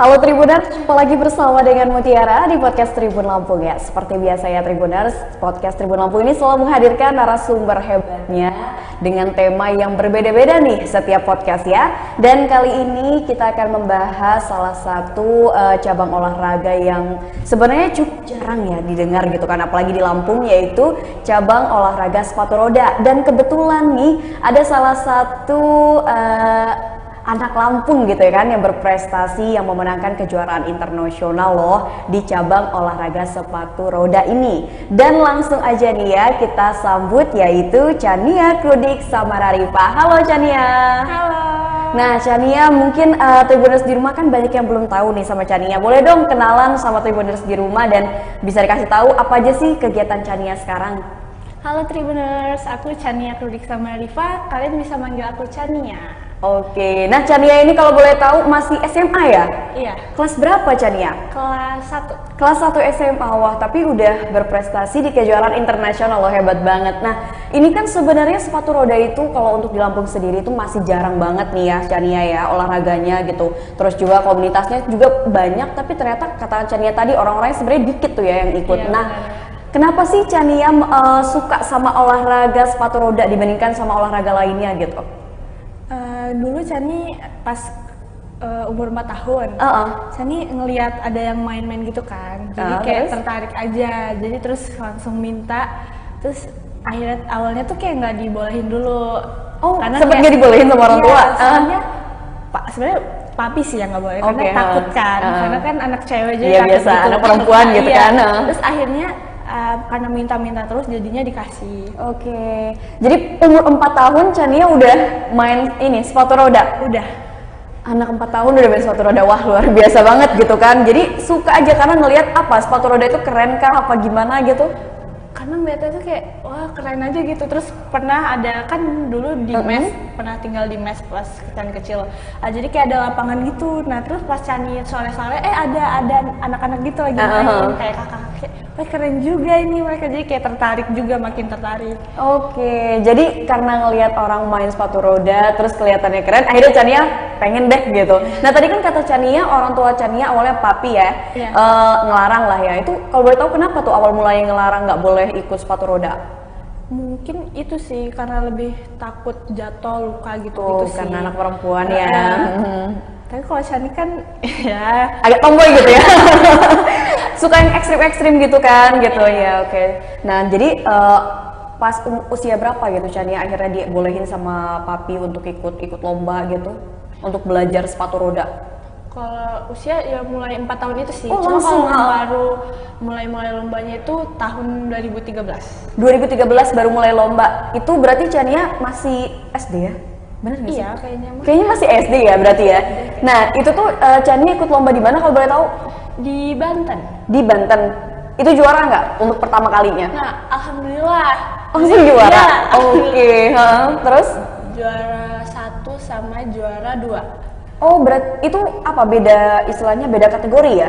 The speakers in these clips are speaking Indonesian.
Halo Tribuners, jumpa lagi bersama dengan Mutiara di podcast Tribun Lampung ya. Seperti biasa ya Tribuners, podcast Tribun Lampung ini selalu menghadirkan narasumber hebatnya dengan tema yang berbeda-beda nih setiap podcast ya. Dan kali ini kita akan membahas salah satu cabang olahraga yang sebenarnya cukup jarang ya didengar gitu kan, apalagi di Lampung, yaitu cabang olahraga sepatu roda. Dan kebetulan nih ada salah satu anak Lampung gitu ya kan yang berprestasi, yang memenangkan kejuaraan internasional loh di cabang olahraga sepatu roda ini. Dan langsung aja nih ya kita sambut, yaitu Chania Krudik Samararipa. Halo Chania. Halo. Nah Chania, mungkin Tribuners di rumah kan banyak yang belum tahu nih sama Chania. Boleh dong kenalan sama Tribuners di rumah dan bisa dikasih tahu apa aja sih kegiatan Chania sekarang? Halo Tribuners, aku Chania Krudik Samararipa. Kalian bisa manggil aku Chania. Oke, nah Chania ini kalau boleh tahu masih SMA ya? Iya. Kelas berapa Chania? Kelas 1. Kelas 1 SMA, wah tapi udah berprestasi di kejuaraan internasional loh, hebat banget. Nah ini kan sebenarnya sepatu roda itu kalau untuk di Lampung sendiri itu masih jarang banget nih ya Chania ya olahraganya gitu. Terus juga komunitasnya juga banyak, tapi ternyata kata Chania tadi orang-orangnya sebenarnya dikit tuh ya yang ikut. Iya, Nah benar. kenapa sih Chania suka sama olahraga sepatu roda dibandingkan sama olahraga lainnya gitu? Dulu Chani pas umur 4 tahun, Chani ngelihat ada yang main-main gitu kan, jadi kayak terus? tertarik aja, jadi terus langsung minta, terus akhirnya awalnya tuh kayak nggak dibolehin dulu. Oh, karena sempet kayak- nggak dibolehin sama orang iya, tua? soalnya sebenarnya papi sih yang nggak boleh, karena Oke, takut kan, karena kan anak cewek aja Iya, takut biasa, gitu. anak perempuan gitu Iya. kan. Terus akhirnya karena minta-minta terus jadinya dikasih. Oke, jadi umur 4 tahun Chania udah main ini sepatu roda? Udah. Anak 4 tahun udah main sepatu roda, wah luar biasa banget gitu kan. Jadi suka aja karena ngelihat apa, sepatu roda itu keren kah apa gimana gitu? Karena ngeliatnya tuh kayak wah keren aja gitu. Terus pernah ada kan dulu di mes, pernah tinggal di mes pas kecil. Jadi kayak ada lapangan gitu. Nah terus pas Chani sore-sore ada anak-anak gitu lagi main kayak kakak. Wah keren juga ini mereka, jadi kayak tertarik juga, makin tertarik. Oke, jadi karena ngelihat orang main sepatu roda terus kelihatannya keren, akhirnya Chania pengen deh gitu. Nah tadi kan kata Chania, orang tua Chania awalnya papi ya, Iya. ngelarang lah ya. Itu kalau boleh tahu kenapa tuh awal mulanya ngelarang nggak boleh ikut sepatu roda? Mungkin itu sih karena lebih takut jatuh luka gitu Oh, sih. karena anak perempuan ya. Tapi kalau Chani kan ya Agak tomboy gitu ya. Suka yang ekstrim-ekstrim gitu kan gitu ya. Oke. Nah jadi pas usia berapa gitu Chania akhirnya dibolehin sama papi untuk ikut lomba gitu, untuk belajar sepatu roda? kalau usia ya mulai 4 tahun itu sih. Oh, Cuma langsung, kalau baru mulai lombanya itu tahun 2013. 2013 baru mulai lomba. Itu berarti Chania masih SD ya? Bener nggak sih? Iya kayaknya mah. Kayaknya masih SD ya berarti ya. Nah itu tuh Chania ikut lomba di mana kalau boleh tahu? Di Banten. Di Banten. Itu juara nggak untuk pertama kalinya? Nah alhamdulillah. Langsung juara? Iya, Oke, terus? Juara 1 sama juara 2. Oh, itu apa beda, istilahnya beda kategori ya?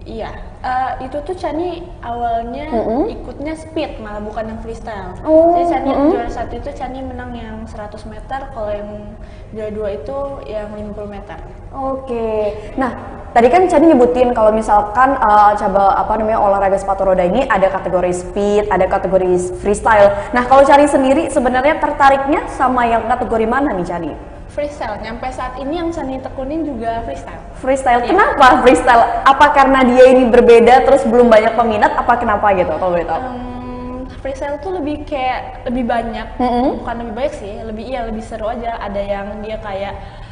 Iya. Itu tuh Chani awalnya ikutnya speed malah bukan yang freestyle. Oh, Jadi Chani yang juara 1 itu Chani menang yang 100 meter, kalau yang juara 2 itu yang 50 meter. Oke. Nah, tadi kan Chani nyebutin kalau misalkan olahraga sepatu roda ini ada kategori speed, ada kategori freestyle. Nah, kalau Chani sendiri sebenarnya tertariknya sama yang kategori mana nih Chani? Freestyle, nyampe saat ini yang Chani tekunin juga freestyle. Freestyle. Iya. Kenapa freestyle? Apa karena dia ini berbeda terus belum banyak peminat? Apa kenapa gitu? Kalau boleh tahu? Freestyle tuh lebih kayak lebih banyak, bukan lebih baik sih, lebih seru aja. Ada yang dia kayak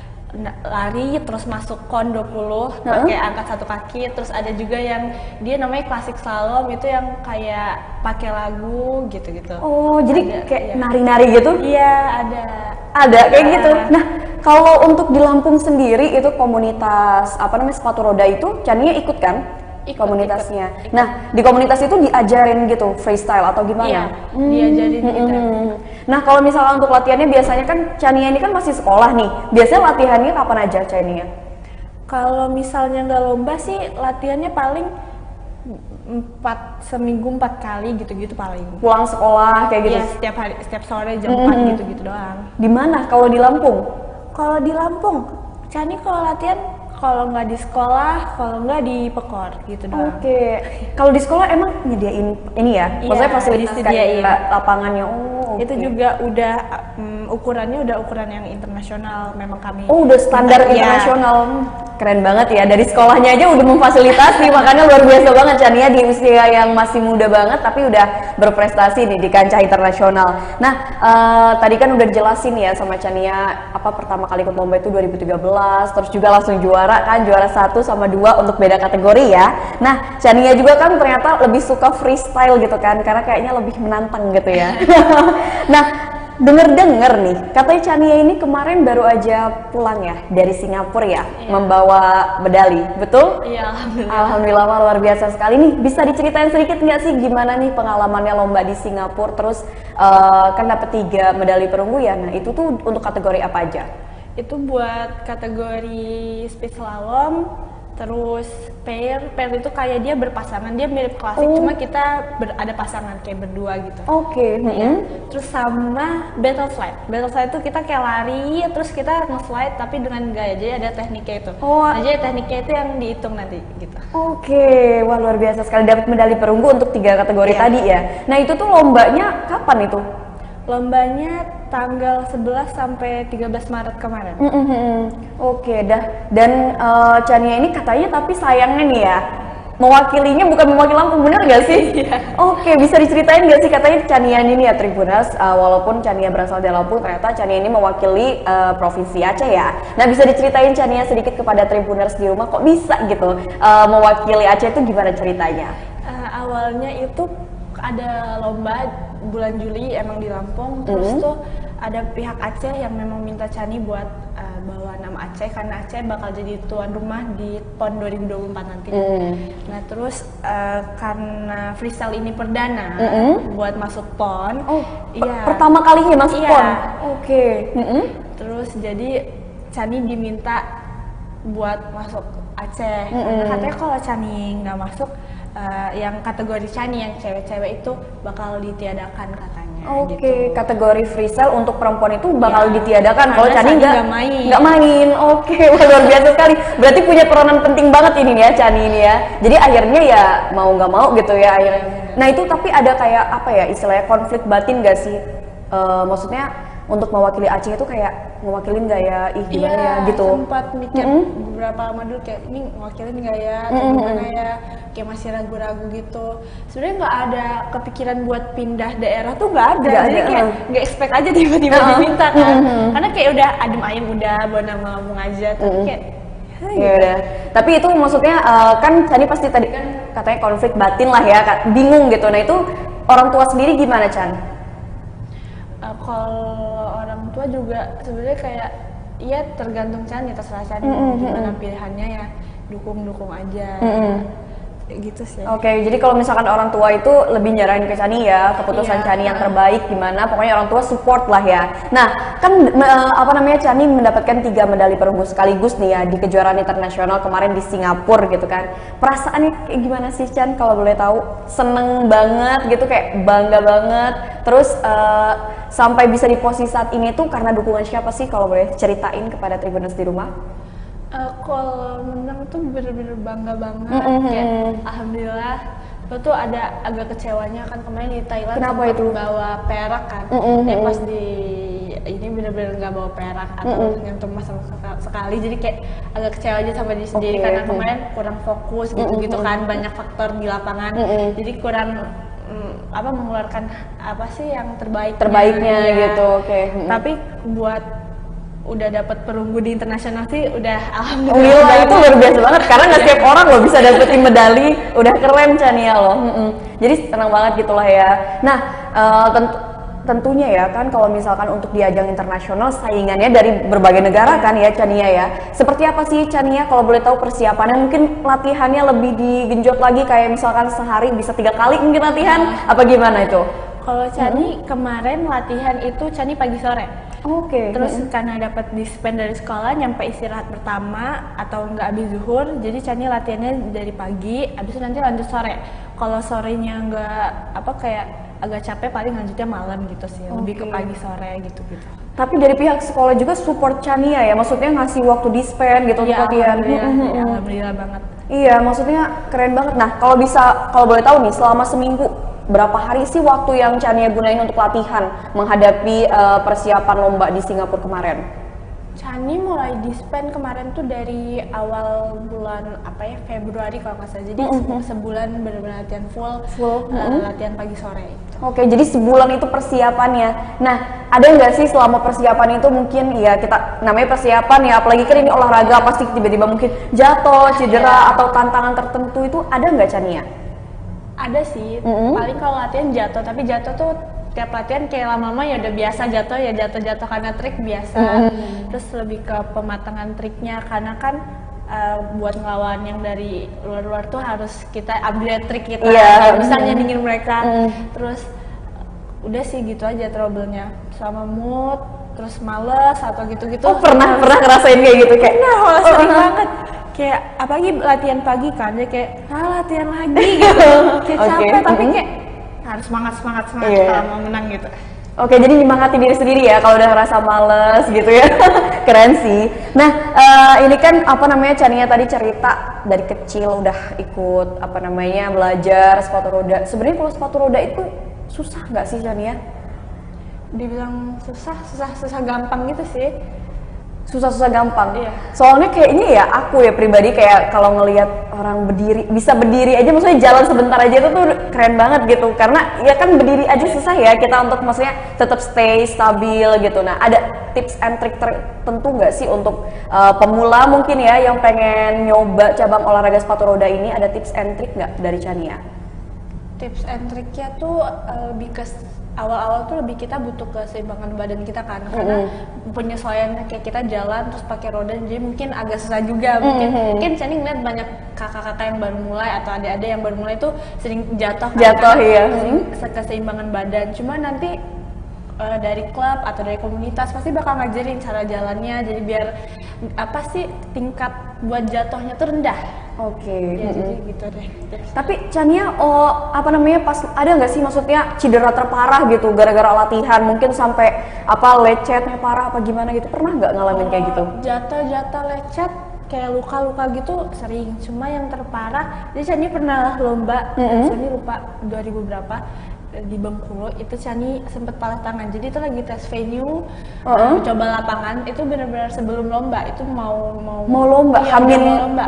lari terus masuk kon 20 pakai angkat satu kaki, terus ada juga yang dia namanya klasik slalom, itu yang kayak pakai lagu gitu-gitu. Oh, jadi Ada, kayak iya. nari-nari gitu? Iya, ada. Ada kayak Ada. gitu. Nah, kalau untuk di Lampung sendiri itu komunitas sepatu roda itu Chania ikut kan? Ikut, komunitasnya. ikut. Nah, di komunitas itu diajarin gitu freestyle atau gimana? Iya, diajarin gitu. Nah, kalau misalnya untuk latihannya biasanya kan Chania ini kan masih sekolah nih. Biasanya latihannya kapan aja Chania? Kalau misalnya nggak lomba sih latihannya paling seminggu 4 kali gitu-gitu paling. Pulang sekolah kayak gitu. Iya, setiap hari, setiap sore jam 4 gitu-gitu doang. Di mana kalau di Lampung? Kalau di Lampung, Chani kalau latihan Kalau nggak di sekolah, kalau nggak di Pekor gitu doang. Oke. Kalau di sekolah emang nyediain ini ya? Maksudnya Iya, fasilitas disediain. kayak lapangannya. Oh, Itu oke. juga udah ukurannya udah ukuran yang internasional memang kami. Oh, udah standar Iya. internasional. Keren banget ya, dari sekolahnya aja udah memfasilitasi, makanya luar biasa banget Chania di usia yang masih muda banget tapi udah berprestasi nih di kancah internasional. Nah, tadi kan udah jelasin ya sama Chania apa pertama kali ikut lomba itu 2013, terus juga langsung juara kan, juara 1 sama 2 untuk beda kategori ya. Nah, Chania juga kan ternyata lebih suka freestyle gitu kan, karena kayaknya lebih menantang gitu ya. Nah, denger-denger nih, katanya Chania ini kemarin baru aja pulang ya dari Singapura ya, membawa medali, betul? Iya, alhamdulillah. Alhamdulillah, wah, luar biasa sekali nih. Bisa diceritain sedikit nggak sih gimana nih pengalamannya lomba di Singapura? Terus kan dapet 3 medali perunggu ya. Nah itu tuh untuk kategori apa aja? Itu buat kategori speed slalom, terus pair itu kayak dia berpasangan, dia mirip klasik, cuma kita ada pasangan kayak berdua gitu. Oke. Terus sama battle slide itu kita kayak lari, terus kita nge-slide tapi dengan gaya, jadi ada tekniknya itu. Oh. Nah, jadi tekniknya itu yang dihitung nanti gitu. Oke, wah luar biasa sekali dapat medali perunggu untuk 3 kategori tadi ya. Nah itu tuh lombanya kapan itu? Lombanya tanggal 11 sampai 13 Maret kemarin. Oke, dah. Dan Chania ini katanya tapi sayangnya nih ya, mewakilinya bukan mewakili Lampung, bener nggak sih? Oke, bisa diceritain nggak sih katanya Chania ini ya Tribuners, walaupun Chania berasal dari Lampung, ternyata Chania ini mewakili Provinsi Aceh ya. Nah, bisa diceritain Chania sedikit kepada Tribuners di rumah, kok bisa gitu mewakili Aceh itu gimana ceritanya? Awalnya itu ada lomba bulan Juli emang di Lampung, terus tuh ada pihak Aceh yang memang minta Chani buat bawa nama Aceh karena Aceh bakal jadi tuan rumah di PON 2024 nanti. Nah terus karena freestyle ini perdana buat masuk PON, Pertama kalinya masuk PON? Oke. Terus jadi Chani diminta buat masuk Aceh. Karena katanya kalau Chani nggak masuk, yang kategori Chani yang cewek-cewek itu bakal ditiadakan katanya. Oke, Gitu. kategori freestyle untuk perempuan itu bakal ditiadakan kalau Karena Chani Chani nggak nggak main. Oke, wah, luar biasa sekali. Berarti punya peranan penting banget ini ya Chani ini ya. Jadi akhirnya ya mau nggak mau gitu ya akhirnya. Nah itu tapi ada kayak apa ya istilahnya konflik batin nggak sih? Maksudnya untuk mewakili Aceh itu kayak mewakilin nggak ya, gimana ya gitu. Sempat mikir beberapa lama dulu kayak ini ngewakilin nggak ya, atau gimana ya, kayak masih ragu-ragu gitu. Sebenarnya nggak ada kepikiran buat pindah daerah tuh nggak ada, Nggak jadi ada, kayak nggak expect aja tiba-tiba diminta kan, karena kayak udah adem ayem udah bawa nama Lampung aja, tapi kayak Ya udah. Tapi itu maksudnya kan Chani pasti tadi kan katanya konflik batin lah ya, bingung gitu. Nah itu orang tua sendiri gimana Chan? Kalau orang tua juga sebenarnya kayak iya tergantung Chani, terserah Chani gimana pilihannya ya, dukung aja. Gitu sih. Oke, jadi kalau misalkan orang tua itu lebih nyaranin ke Chani ya, keputusan Chani yang terbaik gimana, pokoknya orang tua support lah ya. Nah, kan Chani mendapatkan 3 medali perunggu sekaligus nih ya di kejuaraan internasional kemarin di Singapura gitu kan. Perasaannya kayak gimana sih Chan kalau boleh tahu? Seneng banget gitu, kayak bangga banget. Terus sampai bisa di posisi saat ini tuh karena dukungan siapa sih kalau boleh ceritain kepada Tribuners di rumah? Kalau menang tuh bener-bener bangga banget, kayak alhamdulillah. Lo tuh ada agak kecewanya kan kemarin di Thailand. Kenapa sempat itu? bawa perak kan, tapi pas di ini bener-bener nggak bawa perak atau nyentuh emas sama sekali, jadi kayak agak kecewa aja sama diri sendiri karena kemarin kurang fokus gitu kan, banyak faktor di lapangan, jadi kurang mengeluarkan apa sih yang terbaiknya gitu. Oke. Tapi buat udah dapat perunggu di internasional sih udah alhamdulillah. Itu luar biasa banget karena nggak setiap orang loh bisa dapetin medali, udah keren Chania loh. Jadi senang banget gitulah ya. Nah tentunya ya kan kalau misalkan untuk di ajang internasional saingannya dari berbagai negara kan ya Chania ya. Seperti apa sih Chania kalau boleh tahu persiapannya? Mungkin latihannya lebih digenjot lagi kayak misalkan sehari bisa 3 kali mungkin latihan apa gimana itu? Kalau Chani kemarin latihan itu Chani pagi sore. Oke. Terus karena dapat dispen dari sekolah, nyampe istirahat pertama atau enggak habis zuhur, jadi Chani latihannya dari pagi, habis itu nanti lanjut sore. Kalau sorenya enggak kayak agak capek paling lanjutnya malam gitu sih, lebih ke pagi sore gitu. Tapi dari pihak sekolah juga support Chania ya, maksudnya ngasih waktu dispen gitu untuk latihan. Alhamdulillah banget. Iya, maksudnya keren banget. Nah, kalau boleh tahu nih, selama seminggu berapa hari sih waktu yang Chania gunain untuk latihan menghadapi persiapan lomba di Singapura kemarin? Chani mulai dispen kemarin tuh dari awal bulan Februari kalau nggak salah. Jadi sebulan benar-benar latihan full latihan pagi sore. Gitu. Oke, jadi sebulan itu persiapannya. Nah, ada nggak sih selama persiapan itu mungkin ya kita namanya persiapan ya, apalagi kan ini olahraga pasti tiba-tiba mungkin jatuh, cedera atau tantangan tertentu itu ada nggak Chania? Ada sih, paling kalau latihan jatuh, tapi jatuh tuh tiap latihan kayak lama-lama ya udah biasa jatuh karena trik biasa. Terus lebih ke pematangan triknya karena kan buat ngelawan yang dari luar-luar tuh harus kita upgrade trik kita, bisa nyandingin mereka. Terus udah sih gitu aja trouble-nya, sama mood, terus males atau gitu-gitu. Oh pernah ngerasain kayak gitu kayak? Nah, sering banget. Kayak apalagi latihan pagi kan, dia kayak latihan lagi gitu, kayak capek tapi kayak harus semangat kalau mau menang gitu. Oke, jadi nyemangati diri sendiri ya kalau udah ngerasa males gitu ya. Keren sih. Nah, ini kan Chania tadi cerita dari kecil udah ikut belajar sepatu roda. Sebenarnya kalau sepatu roda itu susah nggak sih Chania? Dibilang susah gampang gitu sih. Susah gampang. Iya. Soalnya kayaknya ya aku ya pribadi kayak kalau ngelihat orang bisa berdiri aja, maksudnya jalan sebentar aja itu tuh keren banget gitu. Karena ya kan berdiri aja susah ya kita untuk maksudnya tetap stay stabil gitu. Nah, ada tips and trick tertentu nggak sih untuk pemula mungkin ya yang pengen nyoba cabang olahraga sepatu roda ini, ada tips and trick nggak dari Chania? Tips and tricknya tuh lebih ke awal-awal tuh lebih kita butuh keseimbangan badan kita kan, karena penyesuaiannya kayak kita jalan terus pakai roda jadi mungkin agak susah juga. Mungkin Chani ngeliat banyak kakak-kakak yang baru mulai atau adik-adik yang baru mulai tuh sering jatuh iya. Keseimbangan badan. Cuma nanti dari klub atau dari komunitas pasti bakal ngajarin cara jalannya, jadi biar tingkat buat jatuhnya tuh rendah. Oke. Ya, jadi gitu deh. Tapi Chania pas ada nggak sih maksudnya cedera terparah gitu gara-gara latihan, mungkin sampai lecetnya parah apa gimana gitu, pernah nggak ngalamin kayak gitu? Jatuh lecet kayak luka-luka gitu sering, cuma yang terparah jadi Chani pernah lomba, Chani lupa 2000 berapa di Bengkulu itu Chani sempet patah tangan. Jadi itu lagi tes venue, coba lapangan, itu benar-benar sebelum lomba, itu mau lomba, lomba.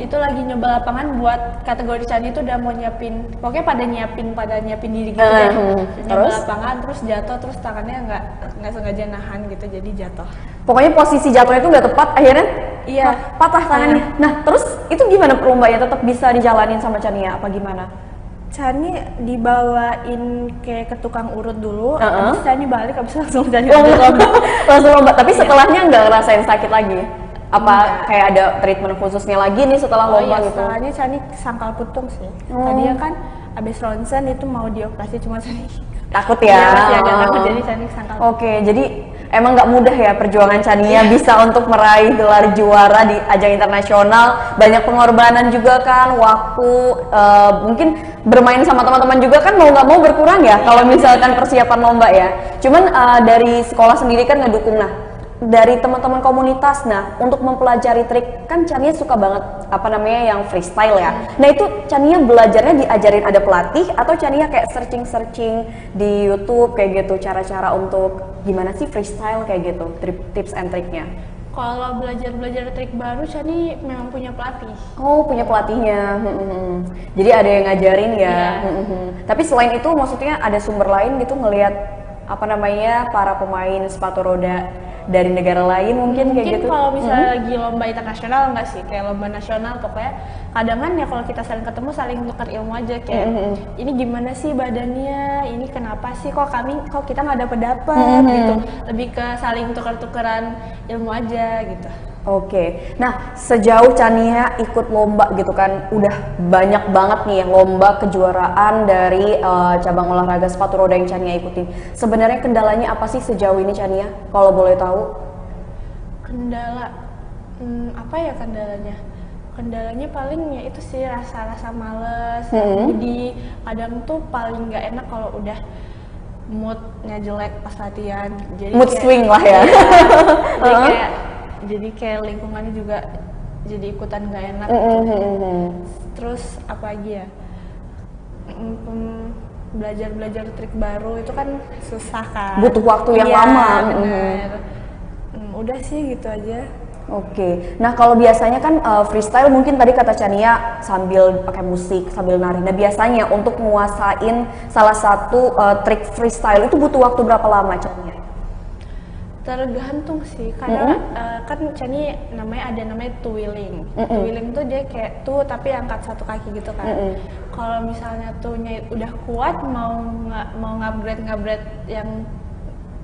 Itu lagi nyoba lapangan buat kategori Chani itu udah mau nyiapin, pokoknya pada nyiapin diri gitu deh. Nyoba lapangan terus jatuh, terus tangannya nggak sengaja nahan gitu, jadi jatuh. Pokoknya posisi jatuhnya itu nggak tepat, akhirnya patah tangannya. Nah terus itu gimana perlombanya, tetap bisa dijalanin sama Chania apa gimana? Chani dibawain kayak ke tukang urut dulu, habis Chani balik, habis langsung Chani lomba. Langsung lomba, tapi setelahnya nggak ngerasain sakit lagi? Apa kayak ada treatment khususnya lagi nih setelah lomba gitu? Setelahnya Chani sangkal putung sih. Tadinya kan abis ronsen itu mau dioperasi, cuma Chani takut ya? Takut, jadi Chani sangkal. Oke, jadi emang nggak mudah ya perjuangan Chania bisa untuk meraih gelar juara di ajang internasional. Banyak pengorbanan juga kan, waktu, mungkin bermain sama teman-teman juga kan mau nggak mau berkurang ya kalau misalkan persiapan lomba ya. Cuman dari sekolah sendiri kan ngedukung. Nah, dari teman-teman komunitas, nah untuk mempelajari trik kan Chania suka banget yang freestyle ya. Nah itu Chania belajarnya diajarin ada pelatih atau Chania kayak searching di YouTube kayak gitu, cara-cara untuk gimana sih freestyle kayak gitu, tips and triknya? Kalau belajar trik baru, Chani memang punya pelatih. Oh, punya pelatihnya. Jadi ada yang ngajarin ya. Tapi selain itu maksudnya ada sumber lain gitu ngelihat para pemain sepatu roda dari negara lain mungkin kayak gitu. Kalau misalnya lagi lomba internasional enggak sih, kayak lomba nasional pokoknya kadang kan ya kalau kita saling ketemu saling tukar ilmu aja kayak ini gimana sih badannya, ini kenapa sih kok kita nggak dapet gitu, lebih ke saling tukar-tukaran ilmu aja gitu. Oke, nah sejauh Chania ikut lomba gitu kan, udah banyak banget nih lomba kejuaraan dari cabang olahraga sepatu roda yang Chania ikutin. Sebenarnya kendalanya apa sih sejauh ini Chania, kalau boleh tahu? Kendala, apa ya kendalanya? Kendalanya paling ya itu sih rasa males, jadi kadang tuh paling nggak enak kalau udah moodnya jelek pas latihan. Jadi Mood swing lah ya. Jadi kayak lingkungannya juga jadi ikutan nggak enak. Terus apa lagi ya? Belajar trik baru itu kan susah kan. Butuh waktu yang lama. Bener. Udah sih gitu aja. Oke, nah kalau biasanya kan freestyle mungkin tadi kata Chania sambil pakai musik, sambil nari. Nah biasanya untuk menguasain salah satu trik freestyle itu butuh waktu berapa lama Chania? Tergantung sih, karena kan Chani ada namanya twirling. Twirling tuh dia kayak tuh tapi angkat satu kaki gitu kan. Kalau misalnya tuhnya udah kuat mau ngupgrade yang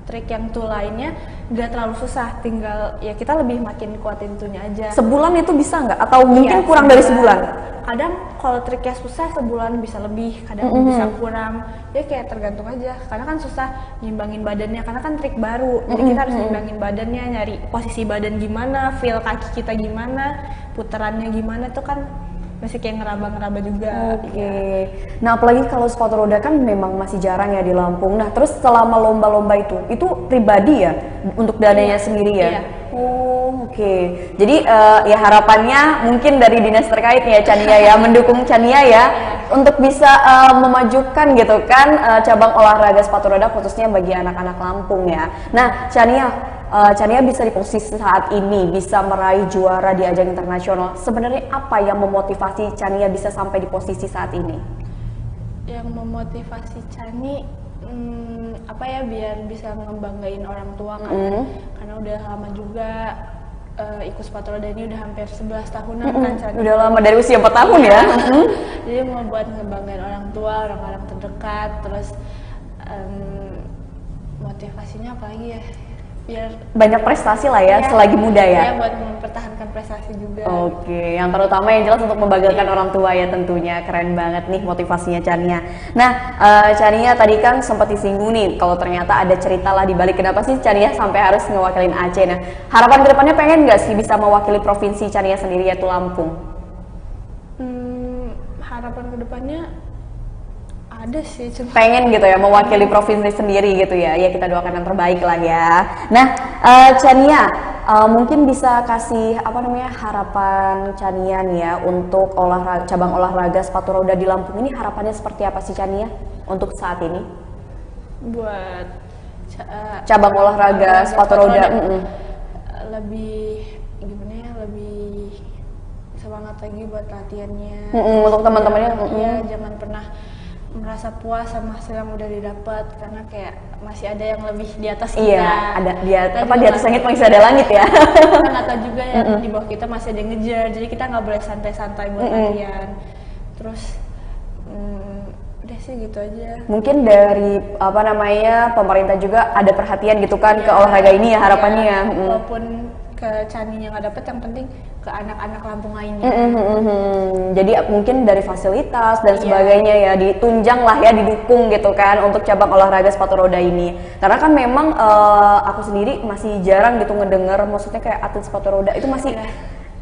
trik yang tuh lainnya nggak terlalu susah, tinggal ya kita lebih makin kuatin tuhnya aja. Sebulan itu bisa nggak? Atau mungkin kurang dari sebulan? Kadang kalau triknya susah sebulan bisa lebih, kadang bisa kurang. Ya kayak tergantung aja, karena kan susah nyimbangin badannya, karena kan trik baru. Jadi kita harus nyimbangin badannya, nyari posisi badan gimana, feel kaki kita gimana, putarannya gimana tuh kan masih kayak ngeraba-ngeraba juga. Oke. Nah apalagi kalau sepatu roda kan memang masih jarang ya di Lampung. Nah terus selama lomba-lomba itu pribadi ya untuk dananya sendiri ya? Iya. Oh oke. Jadi ya harapannya mungkin dari dinas terkait ya Chania ya, mendukung Chania ya untuk bisa memajukan gitu kan cabang olahraga sepatu roda khususnya bagi anak-anak Lampung ya. Nah Chania bisa di posisi saat ini, bisa meraih juara di ajang internasional. Sebenarnya apa yang memotivasi Chania bisa sampai di posisi saat ini? Yang memotivasi Chani, apa ya, biar bisa ngebanggain orang tua kan. Karena udah lama juga ikut sepatu roda ini, udah hampir 11 tahunan kan Chani. Udah lama, dari usia 4 tahun ya? Jadi mau buat ngebanggain orang tua, orang-orang terdekat, terus motivasinya apa lagi ya? Biar banyak prestasi lah ya selagi muda ya. Iya, buat mempertahankan prestasi juga. Oke, yang terutama yang jelas untuk membanggakan orang tua ya tentunya. Keren banget nih motivasinya Chania. Nah, Chania tadi kan sempat disinggung nih kalau ternyata ada cerita lah di balik kenapa sih Chania sampai harus ngewakilin Aceh. Nah, harapan kedepannya pengen nggak sih bisa mewakili provinsi Chania sendiri yaitu Lampung? Harapan kedepannya ada sih, pengen gitu ya mewakili provinsi sendiri gitu ya. Ya kita doakan yang terbaik lah ya. Nah, Chania mungkin bisa kasih harapan Chania nih ya untuk cabang olahraga sepatu roda di Lampung ini, harapannya seperti apa sih Chania untuk saat ini? Buat cabang olahraga sepatu roda lebih gimana ya, lebih semangat lagi buat latihannya. Untuk teman-temannya ya jangan pernah merasa puas sama hasil yang udah didapat, karena kayak masih ada yang lebih di atas kita. Iya, ada di atas langit masih ada langit ya. Kita nggak tahu juga ya, di bawah kita masih ada yang ngejar, jadi kita nggak boleh santai-santai buat latihan. Terus udah sih gitu aja. Mungkin dari pemerintah juga ada perhatian gitu kan ke olahraga ini ya harapannya ya. Walaupun ke Chania nggak dapet, yang penting ke anak-anak Lampung lainnya. Jadi mungkin dari fasilitas dan sebagainya ya ditunjang lah ya, didukung gitu kan untuk cabang olahraga sepatu roda ini. Karena kan memang aku sendiri masih jarang gitu ngedenger, maksudnya kayak atlet sepatu roda itu masih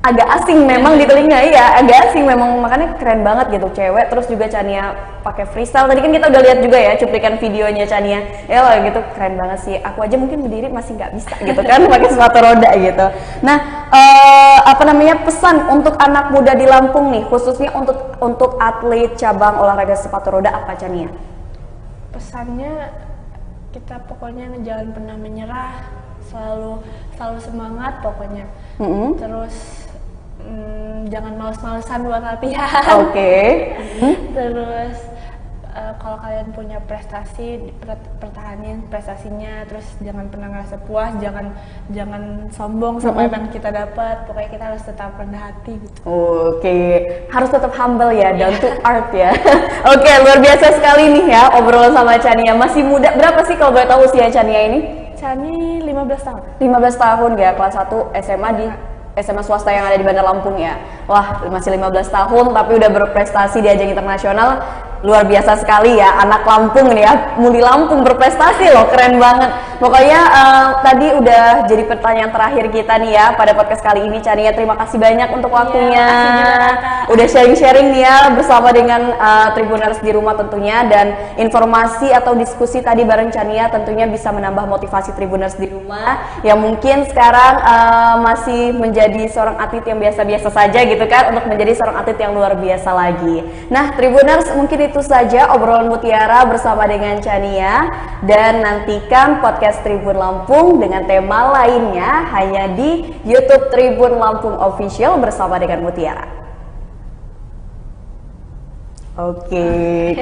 agak asing memang di telinga ya, agak asing memang, makanya keren banget gitu cewek. Terus juga Chania pakai freestyle, tadi kan kita udah lihat juga ya cuplikan videonya Chania ya lah gitu, keren banget sih. Aku aja mungkin berdiri masih nggak bisa gitu kan pakai sepatu roda gitu. Nah pesan untuk anak muda di Lampung nih, khususnya untuk atlet cabang olahraga sepatu roda apa Chania? Pesannya kita pokoknya jangan pernah menyerah, selalu semangat pokoknya. Terus jangan males-malesan buat latihan. Oke. Terus kalau kalian punya prestasi, pertahanin prestasinya. Terus jangan pernah ngerasa puas, jangan sombong sama yang kita dapat. Pokoknya kita harus tetap rendah hati gitu. Oke, harus tetap humble ya, down to earth ya. Oke, luar biasa sekali nih ya obrolan sama Chania. Masih muda, berapa sih kalau boleh tahu usia Chania ini? Chani 15 tahun. 15 tahun ya, kelas 1 SMA di SMA swasta yang ada di Bandar Lampung ya. Wah, masih 15 tahun tapi udah berprestasi di ajang internasional. luar biasa sekali ya, anak Lampung nih ya, Muli Lampung berprestasi loh, keren banget. Pokoknya tadi udah jadi pertanyaan terakhir kita nih ya pada podcast kali ini. Chania, terima kasih banyak untuk waktunya. Udah sharing-sharing nih ya bersama dengan Tribuners di rumah tentunya, dan informasi atau diskusi tadi bareng Chania tentunya bisa menambah motivasi Tribuners di rumah yang mungkin sekarang masih menjadi seorang atlet yang biasa-biasa saja gitu kan, untuk menjadi seorang atlet yang luar biasa lagi. Nah, Tribuners, mungkin itu saja obrolan Mutiara bersama dengan Chania, dan nantikan podcast Tribun Lampung dengan tema lainnya hanya di YouTube Tribun Lampung Official bersama dengan Mutiara. Oke.